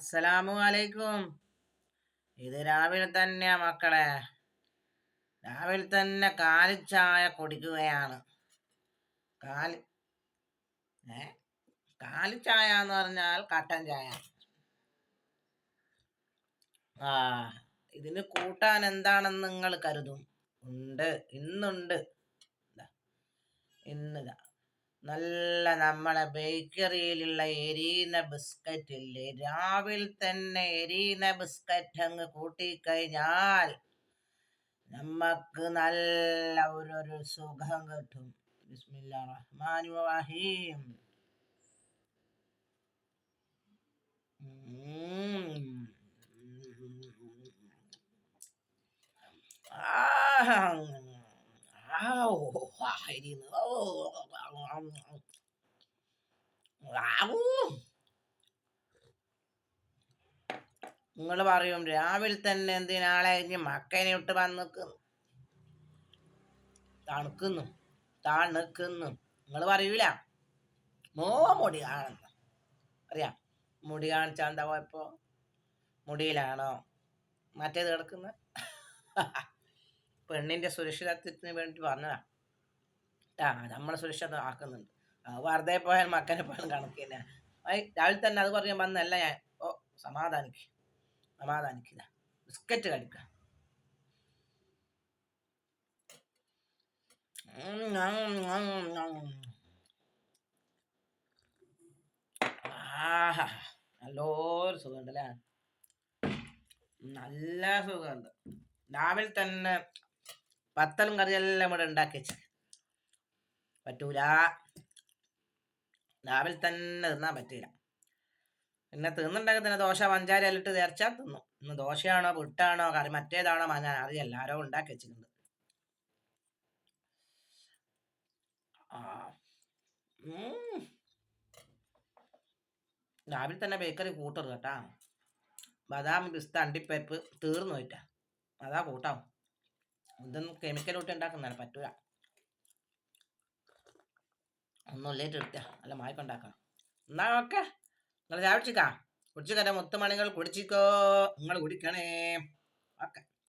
അസ്സലാമു അലൈക്കും. ഇത് രാവിലെ തന്നെ മക്കളെ, രാവിലെ തന്നെ കാലിച്ചായ കുടിക്കുകയാണ്. കാലി കാലിച്ചായ എന്ന് പറഞ്ഞാൽ കട്ടൻ ചായ. ആ ഇതിന് കൂട്ടാൻ എന്താണെന്ന് നിങ്ങൾ കരുതും? ഇന്നുണ്ട്. ഇന്ന് നല്ല നമ്മളെ ബേക്കറിയിലുള്ള എരീന ബിസ്ക്കറ്റ് ഇല്ലേ, രാവിലെ തന്നെ എരീന ബിസ്ക്കറ്റ് അങ്ങ് കൂട്ടിക്കഴിഞ്ഞാൽ നമ്മക്ക് നല്ല ഒരു സുഖം കിട്ടും. ബിസ്മില്ലാഹിർ റഹ്മാനിർ റഹീം. നിങ്ങൾ പറയും രാവിലെ തന്നെ എന്തിനാളെ ഇനി മക്കനെ ഇട്ട് വന്നിക്കുന്നു, തണുക്കുന്നു. നിങ്ങൾ പറയൂല മുടി കാണുന്ന അറിയാം. മുടി കാണിച്ചാൽ എന്താ കുഴപ്പോ? മുടിയിലാണോ മറ്റേത് കിടക്കുന്നത്? പെണ്ണിന്റെ സുരക്ഷിതത്വത്തിന് വേണ്ടി പറഞ്ഞതാ. നമ്മളെ സുരക്ഷിത ആക്കുന്നുണ്ട്. വെറുതെ പോയാൽ മക്കനെ പോയാലും കണക്കില്ല. രാവിലെ തന്നെ അത് പറയാൻ വന്നല്ല ഞാൻ. സമാധാനിക്കില്ല. ബിസ്ക്കറ്റ് കഴിക്ക. നല്ലൊരു സുഖമുണ്ടല്ലേ, നല്ല സുഖമുണ്ട്. രാവിലെ തന്നെ പത്തലും കറിയെല്ലാം ഇവിടെ ഉണ്ടാക്കി വെച്ച് പറ്റൂല. രാവിലെ തന്നെ തിന്നാൻ പറ്റില്ല. പിന്നെ തിന്നുണ്ടെങ്കിൽ തന്നെ ദോശ പഞ്ചാര ഇട്ട് തേർച്ചാൽ തിന്നു. ഇന്ന് ദോശയാണോ പുട്ടാണോ കറി മറ്റേതാണോ ഞാൻ അറിയില്ല, ആരോ ഉണ്ടാക്കി വെച്ചിട്ടുണ്ട്. രാവിലെ തന്നെ ബേക്കറി കൂട്ടരുത് കേട്ടാ. ബദാം പിസ്ത അണ്ടിപ്പരിപ്പ് തീർന്നു പോയിട്ടാ, അതാ കൂട്ടാവും. ഇതൊന്നും കെമിക്കൽ ഇട്ട് ഉണ്ടാക്കുന്നതാണ്, പറ്റൂല. ഒന്നും ലേറ്റ് എടുത്ത അല്ല മായ്പുണ്ടാക്കണം. എന്നാ ഓക്കെ, നിങ്ങൾ ചായ കുടിച്ചിക്കാ. കുടിച്ചിക്കട്ടെ മുത്തുമണികൾ, കുടിച്ചിക്കോ. നിങ്ങൾ കുടിക്കണേ. ഓക്കെ.